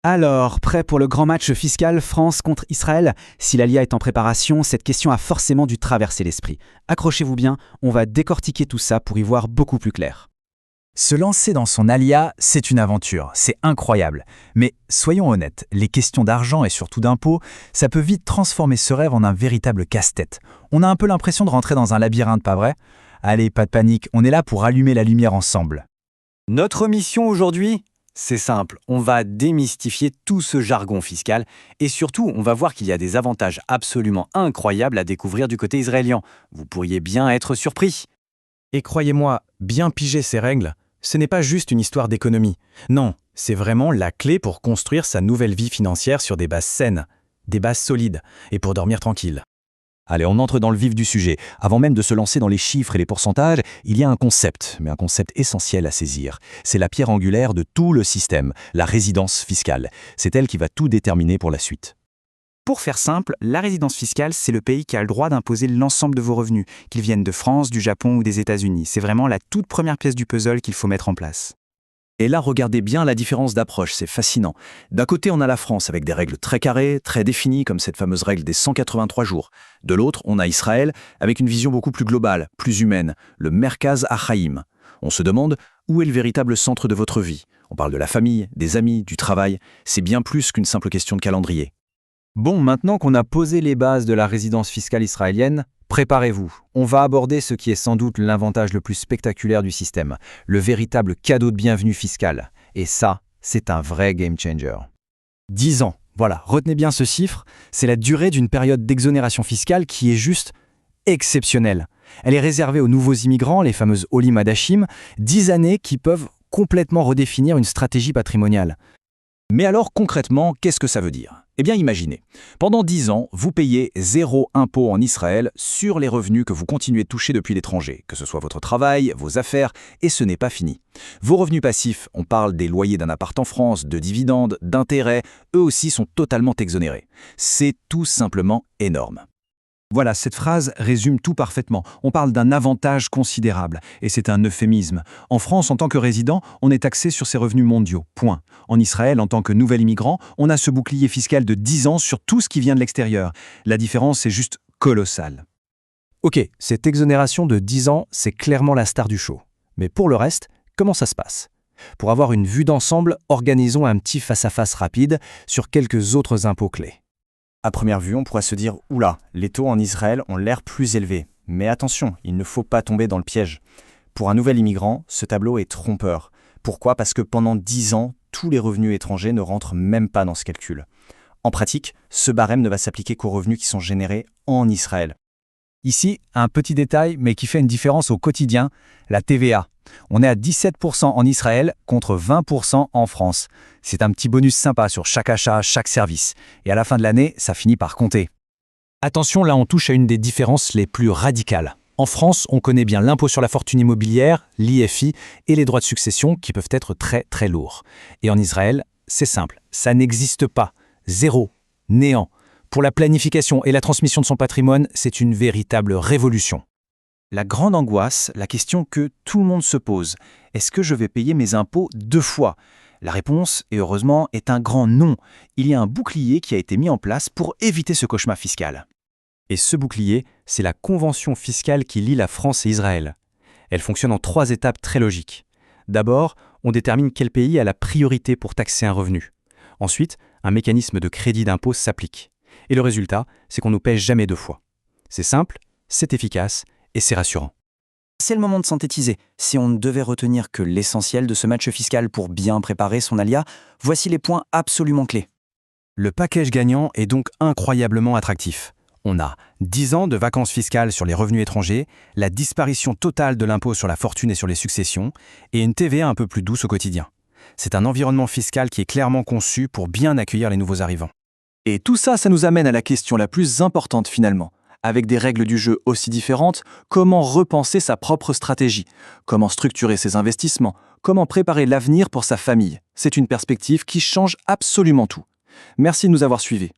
Alors, prêt pour le grand match fiscal France contre Israël? Si l'ALIA est en préparation, cette question a forcément dû traverser l'esprit. Accrochez-vous bien, on va décortiquer tout ça pour y voir beaucoup plus clair. Se lancer dans son alia, c'est une aventure, c'est incroyable. Mais soyons honnêtes, les questions d'argent et surtout d'impôts, ça peut vite transformer ce rêve en un véritable casse-tête. On a un peu l'impression de rentrer dans un labyrinthe, pas vrai? Allez, pas de panique, on est là pour allumer la lumière ensemble. Notre mission aujourd'hui, c'est simple, on va démystifier tout ce jargon fiscal et surtout, on va voir qu'il y a des avantages absolument incroyables à découvrir du côté israélien. Vous pourriez bien être surpris. Et croyez-moi, bien piger ces règles, ce n'est pas juste une histoire d'économie. Non, c'est vraiment la clé pour construire sa nouvelle vie financière sur des bases saines, des bases solides, et pour dormir tranquille. Allez, on entre dans le vif du sujet. Avant même de se lancer dans les chiffres et les pourcentages, il y a un concept, mais un concept essentiel à saisir. C'est la pierre angulaire de tout le système, la résidence fiscale. C'est elle qui va tout déterminer pour la suite. Pour faire simple, la résidence fiscale, c'est le pays qui a le droit d'imposer l'ensemble de vos revenus, qu'ils viennent de France, du Japon ou des États-Unis. C'est vraiment la toute première pièce du puzzle qu'il faut mettre en place. Et là, regardez bien la différence d'approche, c'est fascinant. D'un côté, on a la France avec des règles très carrées, très définies, comme cette fameuse règle des 183 jours. De l'autre, on a Israël avec une vision beaucoup plus globale, plus humaine, le Merkaz HaChaim. On se demande, où est le véritable centre de votre vie? On parle de la famille, des amis, du travail. C'est bien plus qu'une simple question de calendrier. Bon, maintenant qu'on a posé les bases de la résidence fiscale israélienne, préparez-vous. On va aborder ce qui est sans doute l'avantage le plus spectaculaire du système, le véritable cadeau de bienvenue fiscal. Et ça, c'est un vrai game changer. 10 ans, voilà, retenez bien ce chiffre, c'est la durée d'une période d'exonération fiscale qui est juste exceptionnelle. Elle est réservée aux nouveaux immigrants, les fameuses Olim Hadashim, 10 années qui peuvent complètement redéfinir une stratégie patrimoniale. Mais alors concrètement, qu'est-ce que ça veut dire? Eh bien imaginez, pendant 10 ans, vous payez 0 impôt en Israël sur les revenus que vous continuez de toucher depuis l'étranger, que ce soit votre travail, vos affaires, et ce n'est pas fini. Vos revenus passifs, on parle des loyers d'un appart en France, de dividendes, d'intérêts, eux aussi sont totalement exonérés. C'est tout simplement énorme. Voilà, cette phrase résume tout parfaitement. On parle d'un avantage considérable, et c'est un euphémisme. En France, en tant que résident, on est taxé sur ses revenus mondiaux, point. En Israël, en tant que nouvel immigrant, on a ce bouclier fiscal de 10 ans sur tout ce qui vient de l'extérieur. La différence est juste colossale. Ok, cette exonération de 10 ans, c'est clairement la star du show. Mais pour le reste, comment ça se passe? Pour avoir une vue d'ensemble, organisons un petit face-à-face rapide sur quelques autres impôts clés. À première vue, on pourrait se dire « Oula, les taux en Israël ont l'air plus élevés ». Mais attention, il ne faut pas tomber dans le piège. Pour un nouvel immigrant, ce tableau est trompeur. Pourquoi? Parce que pendant 10 ans, tous les revenus étrangers ne rentrent même pas dans ce calcul. En pratique, ce barème ne va s'appliquer qu'aux revenus qui sont générés en Israël. Ici, un petit détail, mais qui fait une différence au quotidien, la TVA. On est à 17% en Israël contre 20% en France. C'est un petit bonus sympa sur chaque achat, chaque service. Et à la fin de l'année, ça finit par compter. Attention, là on touche à une des différences les plus radicales. En France, on connaît bien l'impôt sur la fortune immobilière, l'IFI, et les droits de succession qui peuvent être très très lourds. Et en Israël, c'est simple, ça n'existe pas. Zéro, néant. Pour la planification et la transmission de son patrimoine, c'est une véritable révolution. La grande angoisse, la question que tout le monde se pose, est-ce que je vais payer mes impôts 2 fois? La réponse, et heureusement, est un grand non. Il y a un bouclier qui a été mis en place pour éviter ce cauchemar fiscal. Et ce bouclier, c'est la convention fiscale qui lie la France et Israël. Elle fonctionne en 3 étapes très logiques. D'abord, on détermine quel pays a la priorité pour taxer un revenu. Ensuite, un mécanisme de crédit d'impôt s'applique. Et le résultat, c'est qu'on ne paie jamais 2 fois. C'est simple, c'est efficace et c'est rassurant. C'est le moment de synthétiser. Si on ne devait retenir que l'essentiel de ce match fiscal pour bien préparer son alia, voici les points absolument clés. Le package gagnant est donc incroyablement attractif. On a 10 ans de vacances fiscales sur les revenus étrangers, la disparition totale de l'impôt sur la fortune et sur les successions, et une TVA un peu plus douce au quotidien. C'est un environnement fiscal qui est clairement conçu pour bien accueillir les nouveaux arrivants. Et tout ça, ça nous amène à la question la plus importante finalement. Avec des règles du jeu aussi différentes, comment repenser sa propre stratégie? Comment structurer ses investissements? Comment préparer l'avenir pour sa famille? C'est une perspective qui change absolument tout. Merci de nous avoir suivis.